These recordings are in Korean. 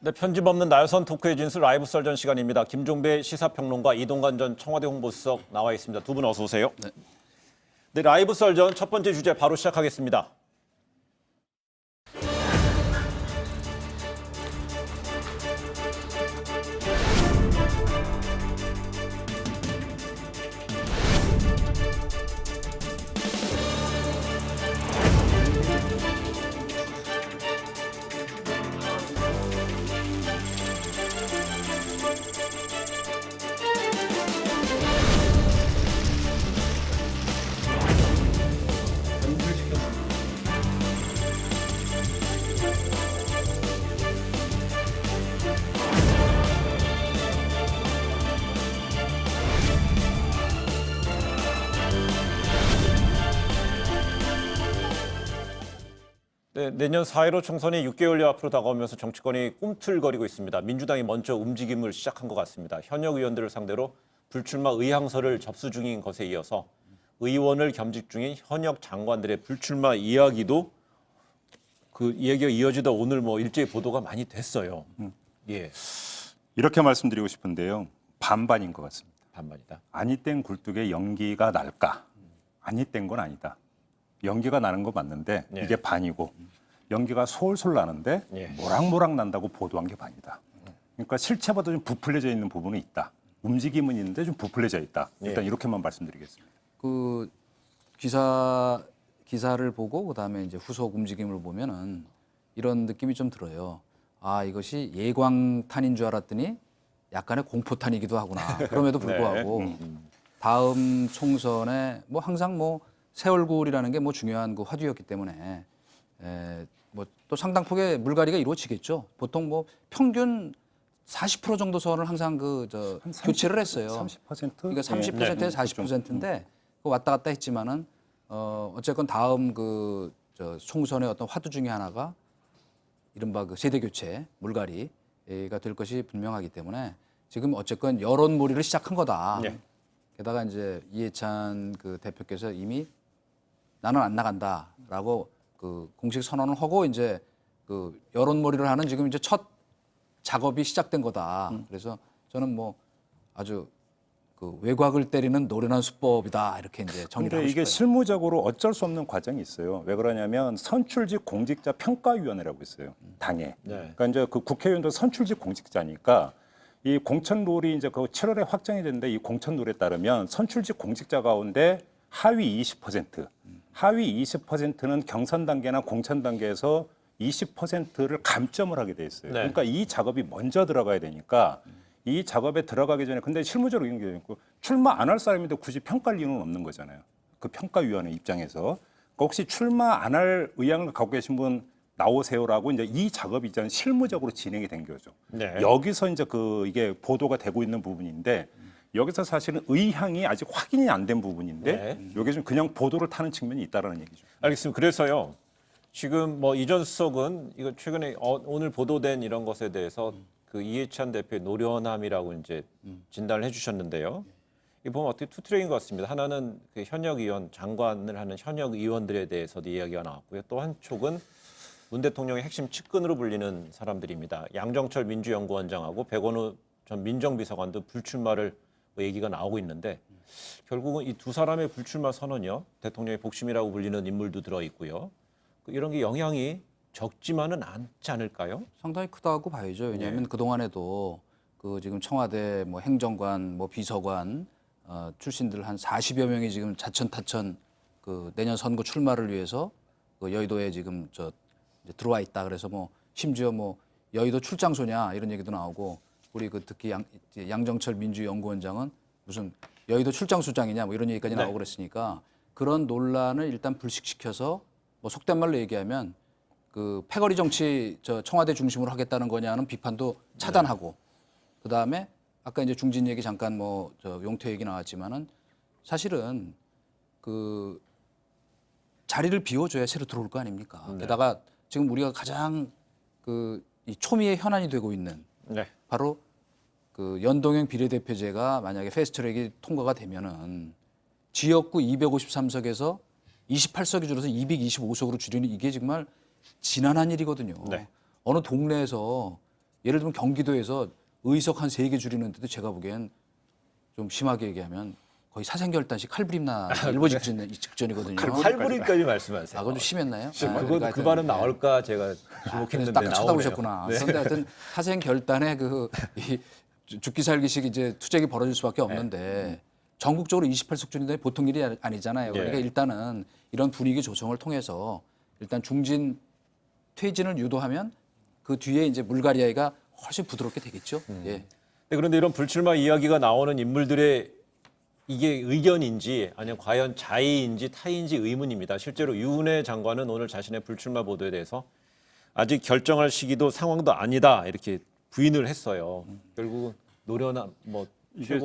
네, 편집 없는 날선 토크의 진술 라이브 썰전 시간입니다. 김종배 시사평론가, 이동관 전 청와대 홍보수석 나와 있습니다. 두 분 어서 오세요. 네, 라이브 썰전 첫 번째 주제 바로 시작하겠습니다. 네, 내년 4.15 총선이 6개월여 앞으로 다가오면서 정치권이 꿈틀거리고 있습니다. 민주당이 먼저 움직임을 시작한 것 같습니다. 현역 의원들을 상대로 불출마 의향서를 접수 중인 것에 이어서 의원을 겸직 중인 현역 장관들의 불출마 이야기도 그 이야기가 이어지다 오늘 일제히 보도가 많이 됐어요. 예, 이렇게 말씀드리고 싶은데요. 반반인 것 같습니다. 반반이다. 아니 땐 굴뚝에 연기가 날까? 아니 땐 건 아니다. 연기가 나는 거 맞는데 예. 이게 반이고 연기가 솔솔 나는데 예. 모락모락 난다고 보도한 게 반이다. 그러니까 실체보다 좀 부풀려져 있는 부분은 있다. 움직임은 있는데 좀 부풀려져 있다. 일단 예. 이렇게만 말씀드리겠습니다. 그 기사를 보고 그다음에 이제 후속 움직임을 보면은 이런 느낌이 좀 들어요. 아, 이것이 예광탄인 줄 알았더니 약간의 공포탄이기도 하구나. 그럼에도 불구하고 다음 총선에 항상 새 얼굴이라는 게 중요한 그 화두였기 때문에 또 상당폭의 물갈이가 이루어지겠죠. 보통 평균 40% 정도 선을 항상 교체를 했어요. 30%? 그러니까 30%에 40%인데 왔다 갔다 했지만은 어쨌건 다음 총선의 어떤 화두 중에 하나가 이른바 세대 교체 물갈이가 될 것이 분명하기 때문에 지금 어쨌건 여론몰이를 시작한 거다. 네. 게다가 이제 이해찬 대표께서 이미 나는 안 나간다라고 공식 선언을 하고 이제 여론몰이를 하는 지금 이제 첫 작업이 시작된 거다. 그래서 저는 아주 외곽을 때리는 노련한 수법이다 이렇게 이제 정리를 하고 근데 이게 싶어요. 실무적으로 어쩔 수 없는 과정이 있어요. 왜 그러냐면 선출직 공직자 평가위원회라고 있어요. 당에. 네. 그러니까 이제 국회의원도 선출직 공직자니까 이 공천 룰이 이제 7월에 확정이 됐는데 이 공천 룰에 따르면 선출직 공직자 가운데 하위 20%, 하위 20%는 경선 단계나 공천 단계에서 20%를 감점을 하게 돼 있어요. 네. 그러니까 이 작업이 먼저 들어가야 되니까 이 작업에 들어가기 전에 근데 실무적으로 이런 게 있고 출마 안 할 사람인데 굳이 평가할 이유는 없는 거잖아요. 그 평가위원회 입장에서 그러니까 혹시 출마 안 할 의향을 갖고 계신 분 나오세요라고 이제 이 작업이 이제 실무적으로 진행이 된 거죠. 네. 여기서 이제 이게 보도가 되고 있는 부분인데 여기서 사실은 의향이 아직 확인이 안 된 부분인데 여기 좀 그냥 보도를 타는 측면이 있다라는 얘기죠. 알겠습니다. 그래서요. 지금 이전 수석은 이거 최근에 오늘 보도된 이런 것에 대해서 이해찬 대표의 노련함이라고 이제 진단을 해주셨는데요. 이 보면 어떻게 투트랙인 것 같습니다. 하나는 현역 의원, 장관을 하는 현역 의원들에 대해서도 이야기가 나왔고요. 또 한쪽은 문 대통령의 핵심 측근으로 불리는 사람들입니다. 양정철 민주연구원장하고 백원우 전 민정비서관도 불출마를 얘기가 나오고 있는데 결국은 이 두 사람의 불출마 선언이요. 대통령의 복심이라고 불리는 인물도 들어있고요. 이런 게 영향이 적지만은 않지 않을까요? 상당히 크다고 봐야죠. 왜냐하면 그동안에도 지금 청와대 행정관, 비서관 출신들 한 40여 명이 지금 자천타천 내년 선거 출마를 위해서 여의도에 지금 이제 들어와 있다. 그래서 심지어 여의도 출장소냐 이런 얘기도 나오고 우리 특히 양정철 민주연구원장은 무슨 여의도 출장소장이냐 이런 얘기까지 나오고 그랬으니까 그런 논란을 일단 불식시켜서 속된 말로 얘기하면 패거리 정치 청와대 중심으로 하겠다는 거냐는 비판도 차단하고 그다음에 아까 이제 중진 얘기 잠깐 용태 얘기 나왔지만은 사실은 자리를 비워줘야 새로 들어올 거 아닙니까? 게다가 지금 우리가 가장 이 초미의 현안이 되고 있는 바로 연동형 비례대표제가 만약에 패스트트랙이 통과가 되면은 지역구 253석에서 28석이 줄어서 225석으로 줄이는 이게 정말 지난한 일이거든요. 네. 어느 동네에서 예를 들면 경기도에서 의석 한 3개 줄이는데도 제가 보기엔 좀 심하게 얘기하면 거의 사생결단식 칼부림 일보 직전이거든요. 칼부림까지 말씀하세요. 아, 그건 좀 심했나요? 그거 그러니까 그 발음 하여튼, 나올까 제가 그래서 주목했는데 딱 나오네요. 쳐다보셨구나. 네. 그런데 하여튼 사생 결단에 이 죽기 살기식 이제 투쟁이 벌어질 수밖에 없는데 전국적으로 28석 줄인다니 보통 일이 아니잖아요. 그러니까 예. 일단은 이런 분위기 조성을 통해서 일단 중진 퇴진을 유도하면 그 뒤에 이제 물갈이가 훨씬 부드럽게 되겠죠. 예. 네, 그런데 이런 불출마 이야기가 나오는 인물들의 이게 의견인지 아니면 과연 자의인지 타의인지 의문입니다. 실제로 유은혜 장관은 오늘 자신의 불출마 보도에 대해서 아직 결정할 시기도 상황도 아니다 이렇게 부인을 했어요. 결국 노련한 뭐 이게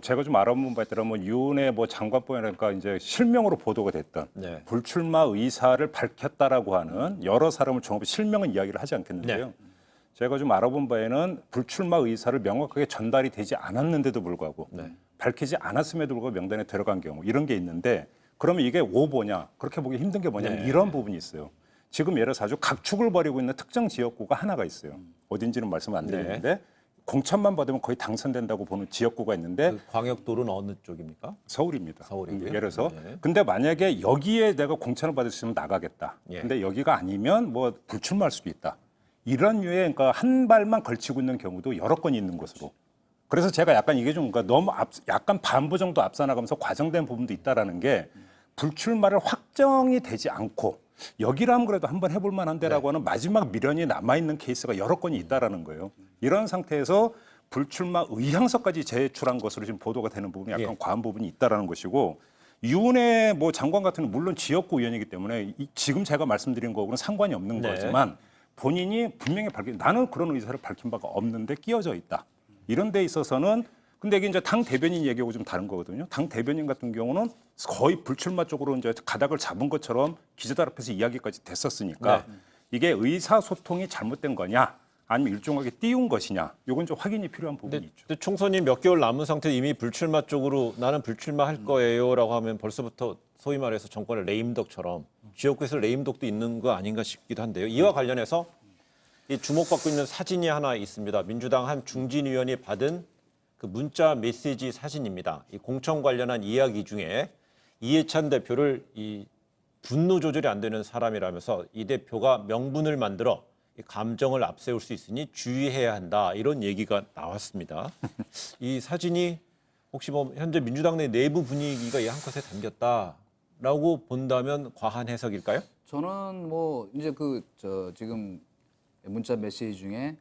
제가 좀 알아본 바에 따르면 유은혜 장관뿐이니까 이제 실명으로 보도가 됐던 네. 불출마 의사를 밝혔다라고 하는 여러 사람을 종합해 실명은 이야기를 하지 않겠는데요. 네. 제가 좀 알아본 바에는 불출마 의사를 명확하게 전달이 되지 않았는데도 불구하고 네. 밝히지 않았음에도 불구하고 명단에 들어간 경우 이런 게 있는데 그러면 이게 오보냐 그렇게 보기 힘든 게 뭐냐면 네. 이런 부분이 있어요. 지금 예를 들어서 아주 각축을 벌이고 있는 특정 지역구가 하나가 있어요. 어딘지는 말씀 안 드리는데 공천만 받으면 거의 당선된다고 보는 지역구가 있는데 그 광역도로는 어느 쪽입니까? 서울입니다. 서울이고요. 예를 들어서 네. 근데 만약에 여기에 내가 공천을 받을 수 있으면 나가겠다. 예. 근데 여기가 아니면 불출마할 수도 있다. 이런 류의 그러니까 한 발만 걸치고 있는 경우도 여러 건이 있는 것으로. 그래서 제가 약간 이게 좀 그러니까 너무 약간 반부 정도 앞서 나가면서 과정된 부분도 있다라는 게 불출마를 확정이 되지 않고 여기라면 그래도 한번 해볼 만한데라고 하는 마지막 미련이 남아있는 케이스가 여러 건이 있다라는 거예요. 이런 상태에서 불출마 의향서까지 제출한 것으로 지금 보도가 되는 부분이 약간 과한 부분이 있다라는 것이고 유은혜 장관 같은 경우는 물론 지역구 의원이기 때문에 지금 제가 말씀드린 거하고는 상관이 없는 네. 거지만 본인이 분명히 나는 그런 의사를 밝힌 바가 없는데 끼어져 있다. 이런 데 있어서는 근데 이게 이제 당 대변인 얘기하고 좀 다른 거거든요. 당 대변인 같은 경우는 거의 불출마 쪽으로 이제 가닥을 잡은 것처럼 기자들 앞에서 이야기까지 됐었으니까 이게 의사소통이 잘못된 거냐 아니면 일종하게 띄운 것이냐 이건 좀 확인이 필요한 부분이 있죠. 근데 총선이 몇 개월 남은 상태에 이미 불출마 쪽으로 나는 불출마할 거예요라고 하면 벌써부터 소위 말해서 정권의 레임덕처럼 지역구에서 레임덕도 있는 거 아닌가 싶기도 한데요. 이와 관련해서 이 주목받고 있는 사진이 하나 있습니다. 민주당 한 중진 의원이 받은 그 문자 메시지 사진입니다. 이 공천 관련한 이야기 중에 이해찬 대표를 이 분노 조절이 안 되는 사람이라면서 이 대표가 명분을 만들어 이 감정을 앞세울 수 있으니 주의해야 한다 이런 얘기가 나왔습니다. 이 사진이 혹시 현재 민주당 내 내부 분위기가 이 한 컷에 담겼다라고 본다면 과한 해석일까요? 저는 이제 지금 문자 메시지 중에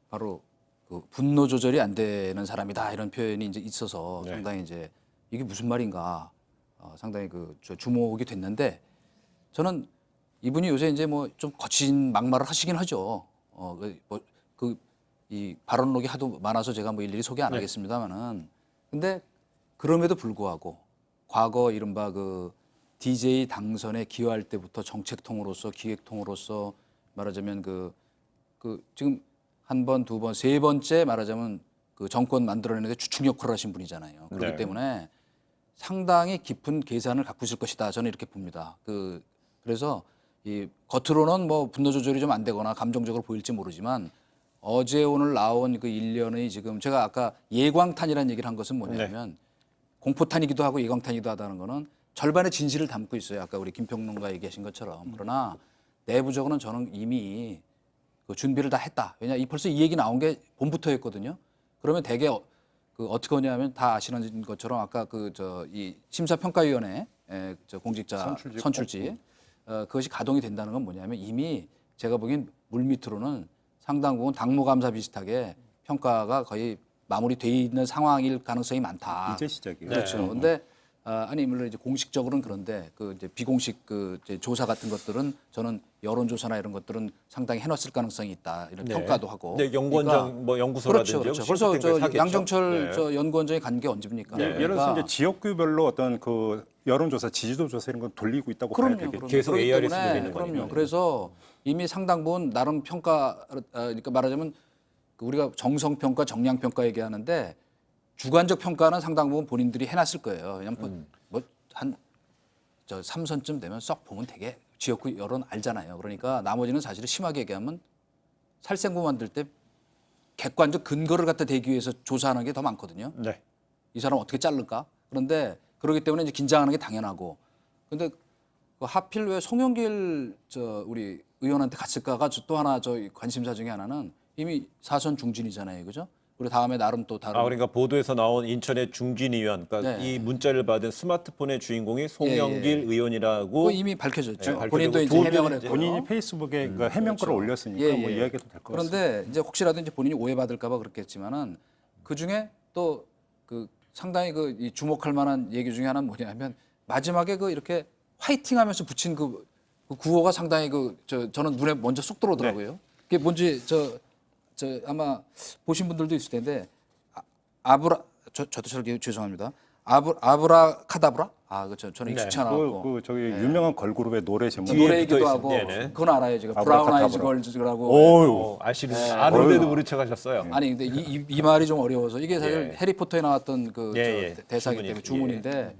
바로 그 분노 조절이 안 되는 사람이다 이런 표현이 이제 있어서 상당히 이제 이게 무슨 말인가 상당히 주목이 됐는데 저는 이분이 요새 이제 좀 거친 막말을 하시긴 하죠. 이 발언록이 하도 많아서 제가 일일이 소개 안 하겠습니다만은 근데 그럼에도 불구하고 과거 이른바 DJ 당선에 기여할 때부터 정책통으로서 기획통으로서 말하자면 지금 한 번, 두 번, 세 번째 말하자면 정권 만들어내는데 주축 역할을 하신 분이잖아요. 그렇기 때문에 상당히 깊은 계산을 갖고 있을 것이다. 저는 이렇게 봅니다. 그래서 이 겉으로는 분노 조절이 좀 안 되거나 감정적으로 보일지 모르지만 어제 오늘 나온 일련의 지금 제가 아까 예광탄이라는 얘기를 한 것은 뭐냐면 공포탄이기도 하고 예광탄이기도 하다는 거는 절반의 진실을 담고 있어요. 아까 우리 김평론가 얘기하신 것처럼. 그러나 내부적으로는 저는 이미 준비를 다 했다. 왜냐, 벌써 이 얘기 나온 게 봄부터였거든요. 그러면 대개 어떻게 하냐면 다 아시는 것처럼 아까 이 심사평가위원회 공직자 선출직 그것이 가동이 된다는 건 뭐냐면 이미 제가 보기엔 물밑으로는 상당 부분 당무감사 비슷하게 평가가 거의 마무리돼 있는 상황일 가능성이 많다. 이제 시작이에요. 그렇죠. 근데 아니 물론 이제 공식적으로는 그런데 이제 비공식 이제 조사 같은 것들은 저는 여론조사나 이런 것들은 상당히 해놨을 가능성이 있다 이런 평가도 하고. 네, 연구원장 연구소라든지 그렇죠. 벌써 양정철 연구원장이 간 게 언제입니까? 예를 들어서 이제 지역구별로 어떤 여론조사, 지지도조사 이런 건 돌리고 있다고 봐야 되겠죠. 계속 ARS 돌리는 그럼요. 거니까. 그래서 이미 상당 부분 나름 평가 그러니까 말하자면 우리가 정성평가, 정량평가 얘기하는데 주관적 평가는 상당 부분 본인들이 해놨을 거예요. 왜냐하면 한 저 3선쯤 되면 썩 보면 되게 지역구 여론 알잖아요. 그러니까 나머지는 사실은 심하게 얘기하면 살생부 만들 때 객관적 근거를 갖다 대기 위해서 조사하는 게 더 많거든요. 네. 이 사람 어떻게 자를까? 그런데 그렇기 때문에 이제 긴장하는 게 당연하고. 근데 그 하필 왜 송영길 우리 의원한테 갔을까가 또 하나 관심사 중에 하나는 이미 사선 중진이잖아요, 그죠? 그리고 다음에 나름 또 다른. 그러니까 보도에서 나온 인천의 중진 의원, 그러니까 네. 이 문자를 받은 스마트폰의 주인공이 송영길 의원이라고. 그거 이미 밝혀졌죠. 네, 본인도 이제 밝혀지고 해명을 이제 했고. 본인이 페이스북에 그 해명글을 올렸으니까 예, 뭐 예. 이야기도 될 것 같습니다. 그런데 이제 혹시라도 이제 본인이 오해받을까봐 그렇겠지만은 그 중에 또 그 상당히 이 주목할 만한 얘기 중에 하나는 뭐냐면 마지막에 이렇게 화이팅하면서 붙인 그 구호가 상당히 저는 눈에 먼저 쏙 들어오더라고요. 그게 뭔지 아마 보신 분들도 있을 텐데 저도 잘 죄송합니다. 아브라카다브라? 저는 네. 귀찮아갖고. 저기 유명한 걸그룹의 노래 제목. 노래이기도 붙어 하고 네네. 그건 알아요. 제가 아브라카다브라. 브라운 아이즈 걸즈라고. 오유. 아는데도 모른 척 하셨어요. 아니 근데 이 말이 좀 어려워서 이게 사실 예. 해리포터에 나왔던 예. 대사기 주문이, 때문에 주문인데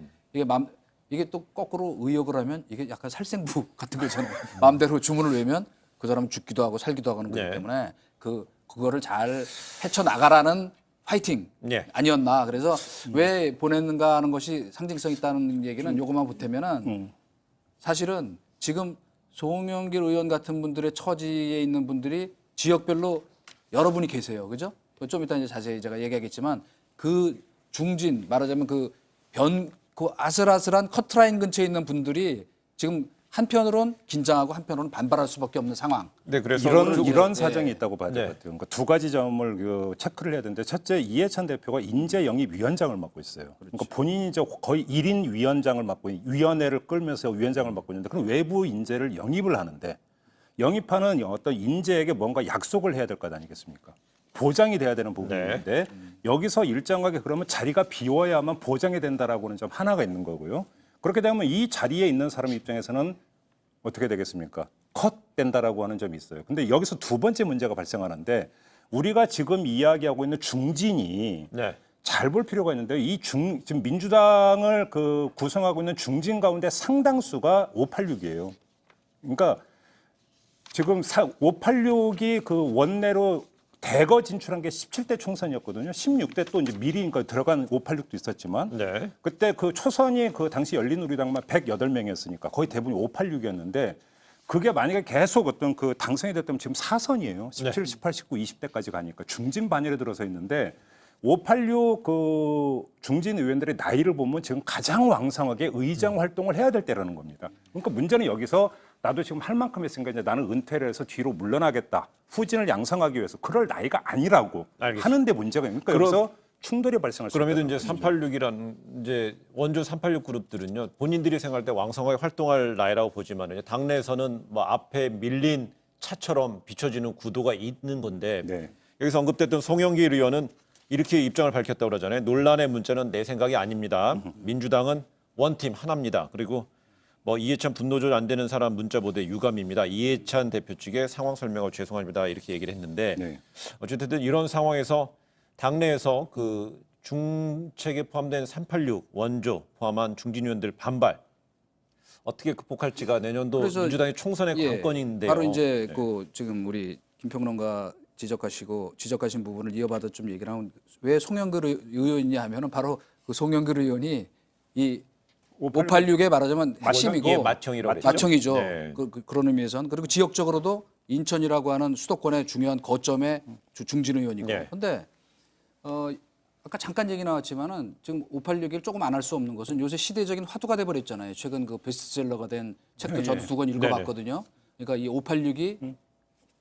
이게 또 거꾸로 의역을 하면 이게 약간 살생부 같은 거잖아요. 마음대로 주문을 외우면 그 사람은 죽기도 하고 살기도 하는 거기 네. 때문에 그거를 잘 헤쳐 나가라는 화이팅 예. 아니었나. 그래서 왜 보냈는가 하는 것이 상징성 있다는 얘기는 요것만 보태면은 사실은 지금 송영길 의원 같은 분들의 처지에 있는 분들이 지역별로 여러분이 계세요. 그죠? 좀 이따 이제 자세히 제가 얘기하겠지만 그 중진 말하자면 그 아슬아슬한 커트라인 근처에 있는 분들이 지금 한편으로는 긴장하고 한편으로는 반발할 수밖에 없는 상황. 네, 그래서 이런 사정이 있다고 봐야 될 것 네. 같아요. 그러니까 두 가지 점을 체크를 해야 되는데 첫째 이해찬 대표가 인재 영입 위원장을 맡고 있어요. 그러니까 본인이 거의 1인 위원장을 맡고 위원회를 끌면서 위원장을 맡고 있는데 그럼 외부 인재를 영입을 하는데 영입하는 어떤 인재에게 뭔가 약속을 해야 될 것 아니겠습니까? 보장이 돼야 되는 부분인데 여기서 일정하게 그러면 자리가 비워야만 보장이 된다라고는 점 하나가 있는 거고요. 그렇게 되면 이 자리에 있는 사람 입장에서는 어떻게 되겠습니까? 컷된다라고 하는 점이 있어요. 근데 여기서 두 번째 문제가 발생하는데 우리가 지금 이야기하고 있는 중진이 네. 잘 볼 필요가 있는데 지금 민주당을 구성하고 있는 중진 가운데 상당수가 586이에요. 그러니까 지금 586이 그 원내로 대거 진출한 게 17대 총선이었거든요. 16대 또 이제 미리 들어간 586도 있었지만 네. 그때 그 초선이 당시 열린우리당만 108명이었으니까 거의 대부분이 586이었는데 그게 만약에 계속 어떤 당선이 됐다면 지금 4선이에요. 17, 18, 19, 20대까지 가니까 중진 반열에 들어서 있는데 586 중진 의원들의 나이를 보면 지금 가장 왕성하게 의정 활동을 해야 될 때라는 겁니다. 그러니까 문제는 여기서 나도 지금 할 만큼 했으니까 이제 나는 은퇴를 해서 뒤로 물러나겠다. 후진을 양성하기 위해서 그럴 나이가 아니라고 알겠습니다. 하는데 문제가 있으니까 여기서 충돌이 발생할 수 있다. 그럼에도 이제 386이라는 이제 원조 386 그룹들은요 본인들이 생각할 때 왕성하게 활동할 나이라고 보지만은 당내에서는 뭐 앞에 밀린 차처럼 비춰지는 구도가 있는 건데 네. 여기서 언급됐던 송영길 의원은 이렇게 입장을 밝혔다고 그러잖아요. 논란의 문자는 내 생각이 아닙니다. 민주당은 원팀 하나입니다. 그리고 뭐 이해찬 분노 조절 안 되는 사람 문자 보도에 유감입니다. 이해찬 대표 측에 상황 설명을 죄송합니다. 이렇게 얘기를 했는데 네. 어쨌든 이런 상황에서 당내에서 그 중책에 포함된 386 원조 포함한 중진 의원들 반발 어떻게 극복할지가 내년도 그래서 민주당의 총선의 예, 관건인데요. 바로 이제 지금 우리 김평론가 지적하신 부분을 이어받아 좀 얘기를 하면 왜 송영길 의원이냐 하면은 바로 그 송영길 의원이 이 586의 말하자면 핵심이고 예, 맏형이라고 그랬죠. 맏형이죠. 네. 그런 의미에서는 그리고 지역적으로도 인천이라고 하는 수도권의 중요한 거점의 중진 의원이고. 네. 그런데 아까 잠깐 얘기 나왔지만은 지금 586을 조금 안 할 수 없는 것은 요새 시대적인 화두가 돼 버렸잖아요. 최근 그 베스트셀러가 된 책도 저도 2권 읽어봤거든요. 그러니까 이 586이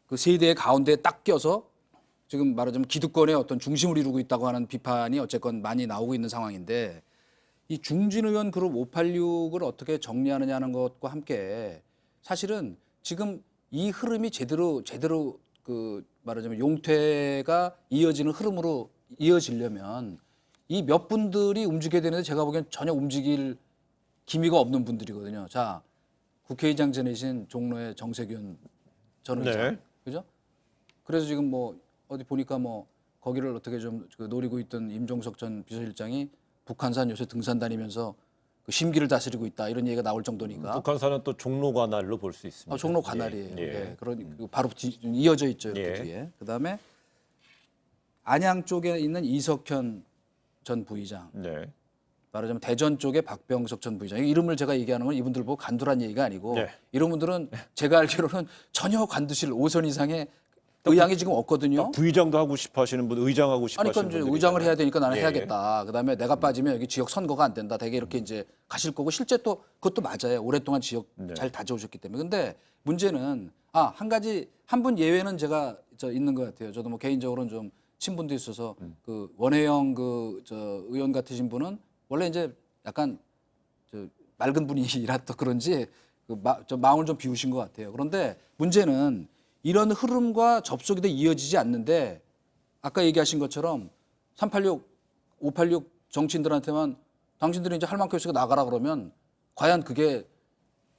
그 세대의 가운데에 딱 껴서 지금 말하자면 기득권의 어떤 중심을 이루고 있다고 하는 비판이 어쨌건 많이 나오고 있는 상황인데 이 중진 의원 그룹 586을 어떻게 정리하느냐는 것과 함께 사실은 지금 이 흐름이 제대로 그 말하자면 용퇴가 이어지는 흐름으로 이어지려면 이 몇 분들이 움직여야 되는데 제가 보기엔 전혀 움직일 기미가 없는 분들이거든요. 자, 국회의장 지내신 종로의 정세균 전 의장. 네. 그죠? 그래서 지금 뭐 어디 보니까 뭐 거기를 어떻게 좀 노리고 있던 임종석 전 비서실장이 북한산 요새 등산 다니면서 그 심기를 다스리고 있다 이런 얘기가 나올 정도니까 북한산은 또 종로 관할로 볼 수 있습니다. 종로 관할이에요. 예. 예. 그런 바로 이어져 있죠 이렇게 예. 뒤에. 그다음에 안양 쪽에 있는 이석현 전 부의장. 네. 말하자면 대전 쪽에 박병석 전 부의장. 이 이름을 제가 얘기하는 건 이분들 보고 간두란 얘기가 아니고 네. 이런 분들은 제가 알기로는 전혀 관두실 5선 이상의 의향이 지금 없거든요. 부의장도 하고 싶어 하시는 분, 의장하고 싶어 아니 하시는 그러니까 이제 분들이 의장을 해야 되니까 나는 예. 해야겠다. 그다음에 내가 빠지면 여기 지역 선거가 안 된다. 되게 이렇게 이제 가실 거고 실제 또 그것도 맞아요. 오랫동안 지역 네. 잘 다져오셨기 때문에. 근데 문제는 한 가지 한 분 예외는 제가 있는 것 같아요. 저도 뭐 개인적으로는 좀 친분도 있어서 그 원혜영 의원 같으신 분은 원래 이제 약간 맑은 분이라서 그런지 마음을 좀 비우신 것 같아요. 그런데 문제는 이런 흐름과 접속이 돼 이어지지 않는데 아까 얘기하신 것처럼 386, 586 정치인들한테만 당신들이 이제 할 만큼 있으니까 나가라 그러면 과연 그게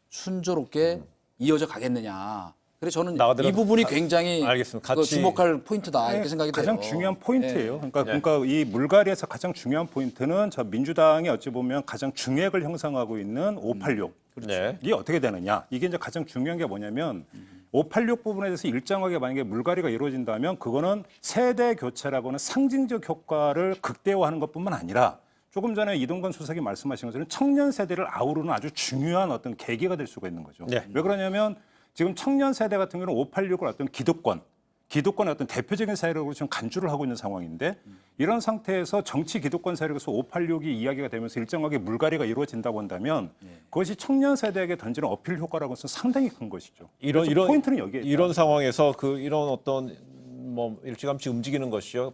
순조롭게 이어져 가겠느냐. 그래서 저는 나가더라도 이 부분이 굉장히 알겠습니다. 그 같이 주목할 포인트다 이렇게 생각이 돼요. 가장 중요한 포인트예요. 네. 그러니까 이 물갈이에서 가장 중요한 포인트는 저 민주당이 어찌 보면 가장 중액을 형성하고 있는 586. 네. 이게 어떻게 되느냐? 이게 이제 가장 중요한 게 뭐냐면 586 부분에 대해서 일정하게 만약에 물갈이가 이루어진다면 그거는 세대 교체라고는 상징적 효과를 극대화하는 것뿐만 아니라 조금 전에 이동건 수석이 말씀하신 것처럼 청년 세대를 아우르는 아주 중요한 어떤 계기가 될 수가 있는 거죠. 네. 왜 그러냐면 지금 청년 세대 같은 경우는 586을 어떤 기득권의 어떤 대표적인 세력으로 지금 간주를 하고 있는 상황인데 이런 상태에서 정치 기득권 세력에서 586이 이야기가 되면서 일정하게 물갈이가 이루어진다고 한다면 그것이 청년 세대에게 던지는 어필 효과라고는 상당히 큰 것이죠. 이런 포인트는 여기에 있다. 이런 상황에서 이런 어떤 뭐 일찌감치 움직이는 것이요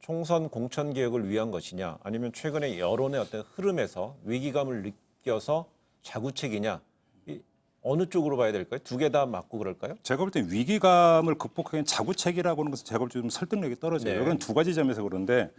총선 공천 개혁을 위한 것이냐 아니면 최근에 여론의 어떤 흐름에서 위기감을 느껴서 자구책이냐 어느 쪽으로 봐야 될까요? 두 개 다 맞고 그럴까요? 제가 볼 때 위기감을 극복하기엔 자구책이라고 하는 것은 제가 볼 때 좀 설득력이 떨어져요. 네. 이건 두 가지 점에서 그런데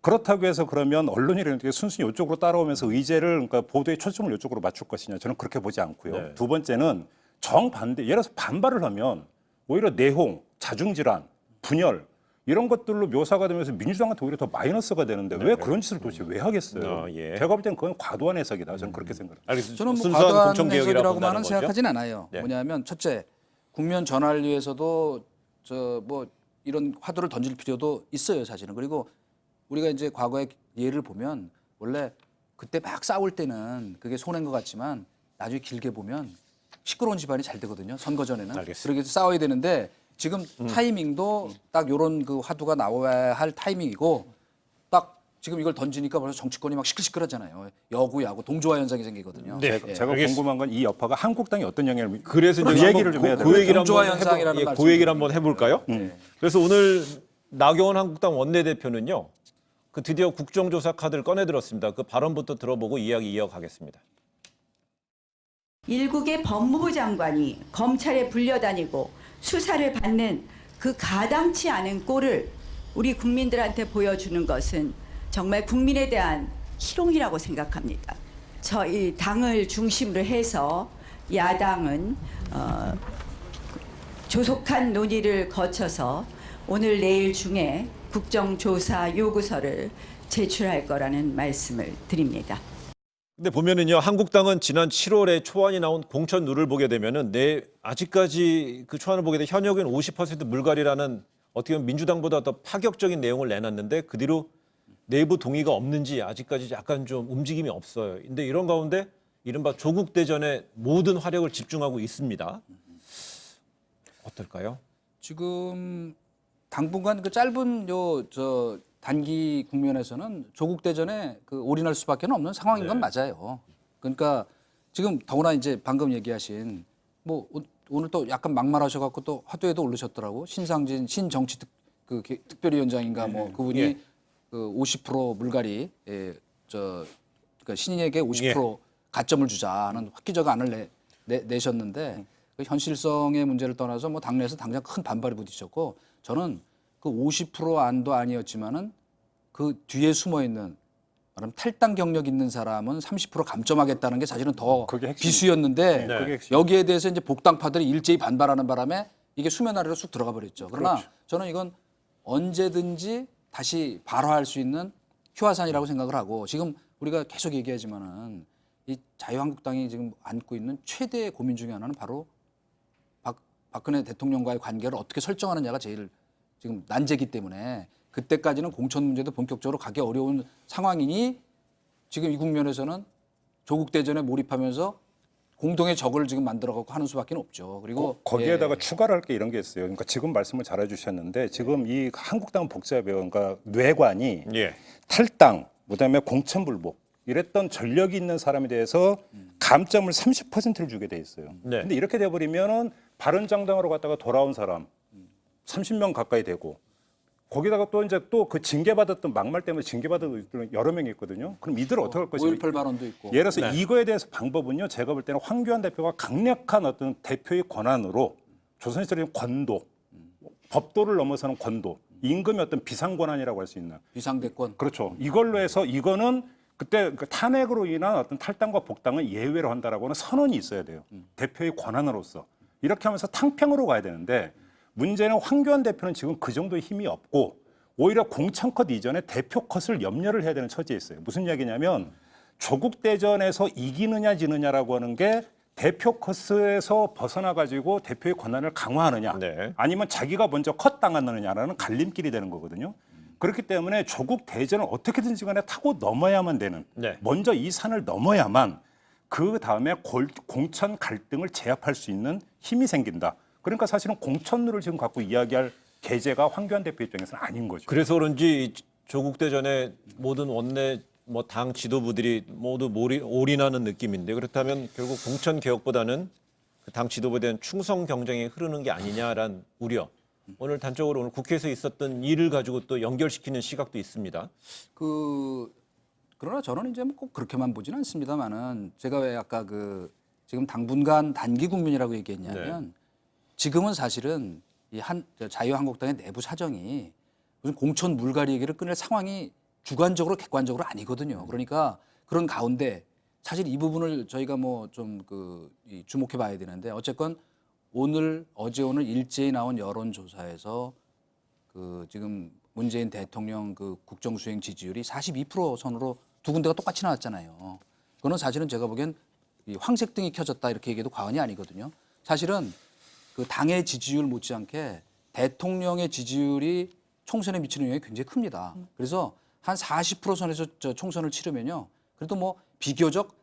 그렇다고 해서 그러면 언론이라는 게 순순히 이쪽으로 따라오면서 의제를 그러니까 보도의 초점을 이쪽으로 맞출 것이냐 저는 그렇게 보지 않고요. 네. 두 번째는 정반대 예를 들어서 반발을 하면 오히려 내홍, 자중질환, 분열 이런 것들로 묘사가 되면서 민주당한테 오히려 더 마이너스가 되는데 왜 그런 짓을 도대체 왜 하겠어요? 예. 제가 볼 때는 그건 과도한 해석이다. 저는 그렇게 생각합니다. 알겠습니다. 저는 뭐 순수한 과도한 공천 개혁이라고 해석이라고만은 본다는 거죠? 생각하진 않아요. 네. 뭐냐면 첫째 국면 전환을 위해서도 뭐 이런 화두를 던질 필요도 있어요, 사실은. 그리고 우리가 이제 과거의 예를 보면 원래 그때 막 싸울 때는 그게 손해인 것 같지만 나중에 길게 보면 시끄러운 집안이 잘 되거든요. 선거 전에는. 알겠습니다. 그렇게 싸워야 되는데 지금 타이밍도 딱 요런 그 화두가 나와야 할 타이밍이고 딱 지금 이걸 던지니까 벌써 정치권이 막 시끌시끌하잖아요. 여구, 야구, 동조화 현상이 생기거든요. 네. 예. 제가 알겠습니다. 궁금한 건 이 여파가 한국당에 어떤 영향을 그래서 이제 그 얘기를 좀 해야 돼요. 그 얘기를 동조화 한번 현상이라는 그 말씀을 얘기를 한번 해볼까요? 그래서 오늘 나경원 한국당 원내대표는요, 그 드디어 국정조사 카드를 꺼내들었습니다. 그 발언부터 들어보고 이야기 이어가겠습니다. 일국의 법무부 장관이 검찰에 불려다니고 수사를 받는 그 가당치 않은 꼴을 우리 국민들한테 보여주는 것은 정말 국민에 대한 희롱이라고 생각합니다. 저희 당을 중심으로 해서 야당은 조속한 논의를 거쳐서 오늘 내일 중에 국정조사 요구서를 제출할 거라는 말씀을 드립니다. 근데 보면은요, 한국당은 지난 7월에 초안이 나온 공천룰을 보게 되면은 아직까지 그 초안을 보게 되면 현역인 50% 물갈이라는 어떻게 보면 민주당보다 더 파격적인 내용을 내놨는데 그 뒤로 내부 동의가 없는지 아직까지 약간 좀 움직임이 없어요. 근데 이런 가운데 이른바 조국 대전에 모든 화력을 집중하고 있습니다. 어떨까요? 지금 당분간 그 짧은 단기 국면에서는 조국 대전에 그 올인할 수밖에 없는 상황인 건 맞아요. 그러니까 지금 더구나 이제 방금 얘기하신 뭐 오늘 또 약간 막말하셔갖고 또 화두에도 오르셨더라고. 신상진 신정치 특별위원장인가 뭐 그분이 예. 그 50% 물갈이 그러니까 신인에게 50% 가점을 주자는 획기적 안을 내셨는데 그 현실성의 문제를 떠나서 뭐 당내에서 당장 큰 반발이 부딪혔고 저는 그 50% 안도 아니었지만은 그 뒤에 숨어 있는 말하면 탈당 경력 있는 사람은 30% 감점하겠다는 게 사실은 더 그게 핵심이죠. 비수였는데 네. 그게 핵심이죠. 여기에 대해서 이제 복당파들이 일제히 반발하는 바람에 이게 수면 아래로 쑥 들어가 버렸죠. 그러나 그렇죠. 저는 이건 언제든지 다시 발화할 수 있는 희화산이라고 생각을 하고 지금 우리가 계속 얘기하지만은 이 자유한국당이 지금 안고 있는 최대의 고민 중에 하나는 바로 박근혜 대통령과의 관계를 어떻게 설정하느냐가 제일 지금 난제이기 때문에 그때까지는 공천 문제도 본격적으로 가기 어려운 상황이니 지금 이 국면에서는 조국 대전에 몰입하면서 공동의 적을 지금 만들어갖고 하는 수밖에 없죠. 그리고 거기에다가 예. 추가로 할 게 이런 게 있어요. 그러니까 지금 말씀을 잘해주셨는데 지금 이 한국당 복잡해요. 그러니까 뇌관이 예. 탈당, 그다음에 공천불복 이랬던 전력이 있는 사람에 대해서 감점을 30%를 주게 돼 있어요. 네. 근데 이렇게 돼버리면은 바른정당으로 갔다가 돌아온 사람 30명 가까이 되고 거기다가 또 이제 또 그 징계받았던 막말 때문에 징계받은 여러 명이 있거든요. 그럼 이들 어떻게 할 것이냐? 5.18 발언도 있고. 예를 들어서 이거에 대해서 방법은요. 제가 볼 때는 황교안 대표가 강력한 어떤 대표의 권한으로 조선시대적인 권도, 법도를 넘어서는 권도, 임금의 어떤 비상 권한이라고 할 수 있는. 비상대권. 그렇죠. 이걸로 해서 이거는 그때 그 탄핵으로 인한 어떤 탈당과 복당은 예외로 한다라고는 선언이 있어야 돼요. 대표의 권한으로서. 이렇게 하면서 탕평으로 가야 되는데 문제는 황교안 대표는 지금 그 정도의 힘이 없고 오히려 공천컷 이전에 대표 컷을 염려를 해야 되는 처지에 있어요. 무슨 이야기냐면 조국 대전에서 이기느냐 지느냐라고 하는 게 대표 컷에서 벗어나 가지고 대표의 권한을 강화하느냐 네. 아니면 자기가 먼저 컷 당하느냐라는 갈림길이 되는 거거든요. 그렇기 때문에 조국 대전을 어떻게든지 간에 타고 넘어야만 되는 네. 먼저 이 산을 넘어야만 그 다음에 공천 갈등을 제압할 수 있는 힘이 생긴다. 그러니까 사실은 공천룰을 지금 갖고 이야기할 계제가 황교안 대표 입장에서는 아닌 거죠. 그래서 그런지 조국 대전에 모든 원내 뭐 당 지도부들이 모두 올인하는 느낌인데 그렇다면 결국 공천 개혁보다는 그 당 지도부에 대한 충성 경쟁이 흐르는 게 아니냐라는 우려. 오늘 단적으로 오늘 국회에서 있었던 일을 가지고 또 연결시키는 시각도 있습니다. 그러나 저는 이제 뭐 꼭 그렇게만 보지는 않습니다만은 제가 왜 아까 지금 당분간 단기 국면이라고 얘기했냐면 지금은 사실은 이 자유한국당의 내부 사정이 무슨 공천 물갈이 얘기를 꺼낼 상황이 주관적으로 객관적으로 아니거든요. 그러니까 그런 가운데 사실 이 부분을 저희가 뭐 좀 주목해 봐야 되는데 어쨌건 어제 오늘 일제히 나온 여론조사에서 지금 문재인 대통령 국정수행 지지율이 42% 선으로 두 군데가 똑같이 나왔잖아요. 그거는 사실은 제가 보기엔 이 황색등이 켜졌다 이렇게 얘기해도 과언이 아니거든요. 사실은 그 당의 지지율 못지않게 대통령의 지지율이 총선에 미치는 영향이 굉장히 큽니다. 그래서 한 40% 선에서 총선을 치르면요. 그래도 뭐 비교적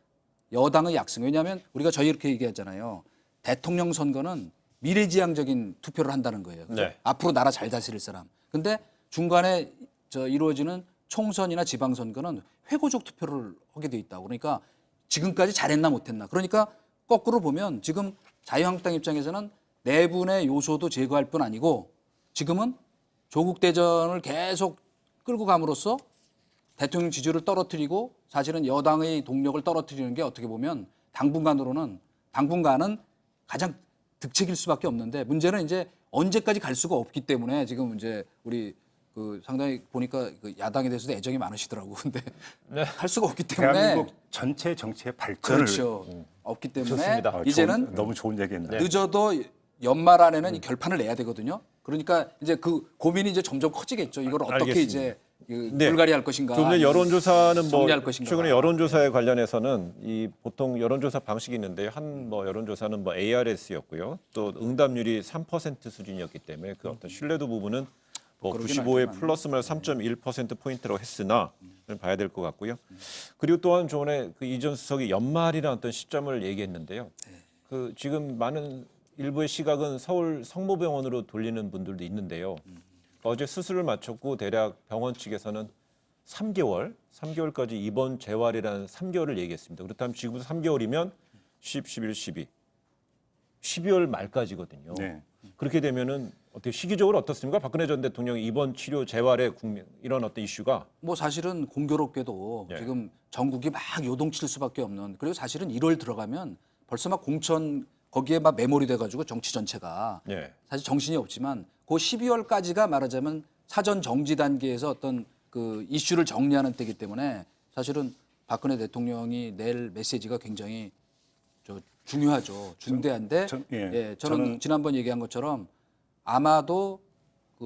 여당의 약승. 왜냐하면 우리가 저희 이렇게 얘기하잖아요. 대통령 선거는 미래지향적인 투표를 한다는 거예요. 네. 앞으로 나라 잘 다스릴 사람. 근데 중간에 이루어지는 총선이나 지방선거는 회고적 투표를 하게 돼 있다고. 그러니까 지금까지 잘했나 못했나. 그러니까 거꾸로 보면 지금 자유한국당 입장에서는 내분의 요소도 제거할 뿐 아니고 지금은 조국 대전을 계속 끌고 감으로써 대통령 지지율을 떨어뜨리고 사실은 여당의 동력을 떨어뜨리는 게 어떻게 보면 당분간은 가장 득책일 수밖에 없는데 문제는 이제 언제까지 갈 수가 없기 때문에 지금 이제 우리 상당히 보니까 야당에 대해서도 애정이 많으시더라고. 근데 할 수가 없기 때문에 대한민국 전체 정치의 발전을 그렇죠. 없기 때문에 좋습니다. 이제는 너무 좋은 얘기했네. 늦어도 연말 안에는 이 결판을 내야 되거든요. 그러니까 이제 고민이 이제 점점 커지겠죠. 이걸 어떻게 알겠습니다. 이제 네. 물갈이 할 것인가. 좀 전에 여론조사는 뭐 정리할 것인가. 최근에 여론조사에 관련해서는 이 보통 여론조사 방식이 있는데 여론조사는 ARS였고요. 또 응답률이 3% 수준이었기 때문에 그 어떤 신뢰도 부분은 뭐 그러긴 95에 하지만. 플러스 마이너스 3.1% 포인트라고 했으나 봐야 될 것 같고요. 그리고 또한 전에 이전 수석이 연말이라는 어떤 시점을 얘기했는데요. 지금 많은 일부의 시각은 서울 성모병원으로 돌리는 분들도 있는데요. 어제 수술을 마쳤고 대략 병원 측에서는 3개월까지 입원 재활이라는 3개월을 얘기했습니다. 그렇다면 지금부터 3개월이면 10, 11, 12, 12월 말까지거든요. 네. 그렇게 되면은 어떻게 시기적으로 어떻습니까? 박근혜 전 대통령의 입원 치료 재활의 이런 어떤 이슈가 뭐 사실은 공교롭게도 예. 지금 전국이 막 요동칠 수밖에 없는. 그리고 사실은 1월 들어가면 벌써 막 공천 거기에 막 매몰이 돼가지고 정치 전체가 예. 사실 정신이 없지만 그 12월까지가 말하자면 사전 정지 단계에서 어떤 이슈를 정리하는 때이기 때문에 사실은 박근혜 대통령이 낼 메시지가 굉장히 중요하죠. 중대한데 저는 지난번 얘기한 것처럼 아마도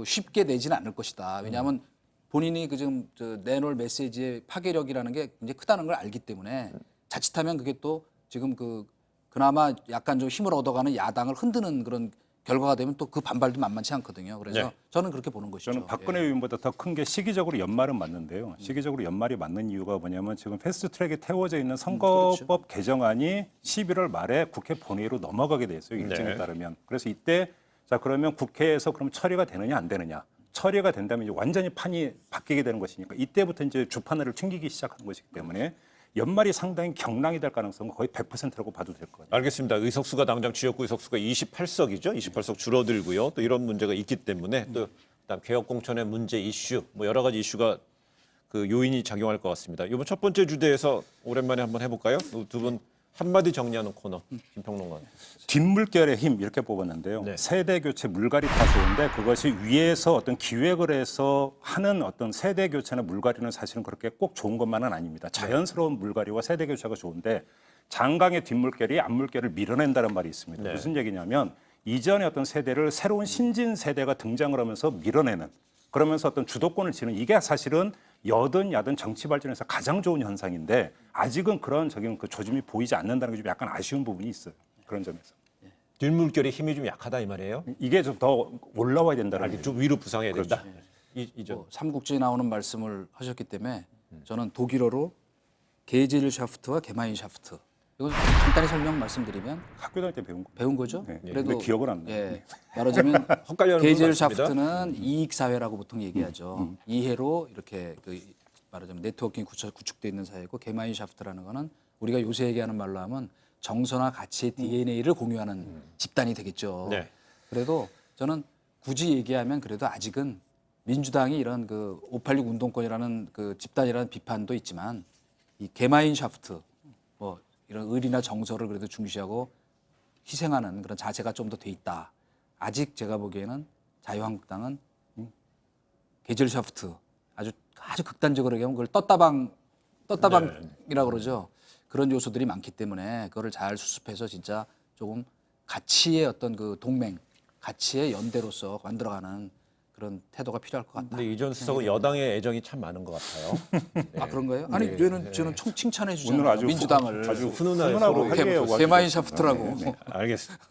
쉽게 내지는 않을 것이다. 왜냐하면 본인이 그 지금 내놓을 메시지의 파괴력이라는 게 굉장히 크다는 걸 알기 때문에 자칫하면 그게 또 지금 그나마 약간 좀 힘을 얻어가는 야당을 흔드는 그런 결과가 되면 또 그 반발도 만만치 않거든요. 그래서 네. 저는 그렇게 보는 것이죠. 저는 박근혜 의원보다 더 큰 게 시기적으로 연말은 맞는데요. 시기적으로 연말이 맞는 이유가 뭐냐면 지금 패스트트랙에 태워져 있는 선거법 개정안이 11월 말에 국회 본회의로 넘어가게 돼 있어요. 일정에 네. 따르면. 그래서 이때 자 그러면 국회에서 그럼 처리가 되느냐 안 되느냐. 처리가 된다면 이제 완전히 판이 바뀌게 되는 것이니까 이때부터 이제 주판을 튕기기 시작하는 것이기 때문에 연말이 상당히 경랑이 될 가능성은 거의 100%라고 봐도 될 것 같아요. 알겠습니다. 의석수가 당장 지역구 의석수가 28석이죠. 28석 줄어들고요. 또 이런 문제가 있기 때문에 또 그다음 개혁 공천의 문제 이슈, 뭐 여러 가지 이슈가 그 요인이 작용할 것 같습니다. 이번 첫 번째 주제에서 오랜만에 한번 해볼까요? 두 분 한마디 정리하는 코너, 김평론가. 뒷물결의 힘 이렇게 뽑았는데요. 네. 세대 교체 물갈이 다 좋은데 그것이 위에서 어떤 기획을 해서 하는 어떤 세대 교체나 물갈이는 사실은 그렇게 꼭 좋은 것만은 아닙니다. 자연스러운 물갈이와 세대 교체가 좋은데 장강의 뒷물결이 앞물결을 밀어낸다는 말이 있습니다. 네. 무슨 얘기냐면 이전의 어떤 세대를 새로운 신진 세대가 등장을 하면서 밀어내는 그러면서 어떤 주도권을 쥐는 이게 사실은 여든 야든 정치 발전에서 가장 좋은 현상인데 아직은 그런 그 조짐이 보이지 않는다는 게 좀 약간 아쉬운 부분이 있어요. 그런 점에서. 뒷물결의 힘이 좀 약하다 이 말이에요. 이게 좀 더 올라와야 된다는 알겠, 좀 위로 부상해야 된다. 그렇죠. 이전 삼국지에 나오는 말씀을 하셨기 때문에 저는 독일어로 게질샤프트와 게마인샤프트 이거 간단히 설명 말씀드리면 학교 다닐 때 배운 거. 배운 거죠. 네. 근데 기억은 안 나요. 예, 말하자면 헛갈려하는 부분 게질샤프트는 이익 사회라고 보통 얘기하죠. 이해로 이렇게 말하자면 네트워킹이 구축돼 있는 사회고 게마인샤프트라는 거는 우리가 요새 얘기하는 말로 하면 정서나 가치의 DNA를 공유하는 집단이 되겠죠. 네. 그래도 저는 굳이 얘기하면 그래도 아직은 민주당이 이런 586 운동권이라는 집단이라는 비판도 있지만 이 게마인샤프트 뭐 이런 의리나 정서를 그래도 중시하고 희생하는 그런 자세가 좀 더 돼 있다. 아직 제가 보기에는 자유한국당은 게젤샤프트 아주 극단적으로 얘기하면 그걸 떴다방이라고 그러죠. 그런 요소들이 많기 때문에 그거를 잘 수습해서 진짜 조금 가치의 어떤 동맹, 가치의 연대로서 만들어가는 그런 태도가 필요할 것 같다. 근데 이전 수석은 여당의 애정이 참 많은 것 같아요. 아 그런 거예요? 아니 저는 칭찬해 오늘 주잖아요. 아주 민주당을 아주 훈훈하게 훈훈하고 서로 화기애애하고 게마인샤프트라고. 알겠습니다.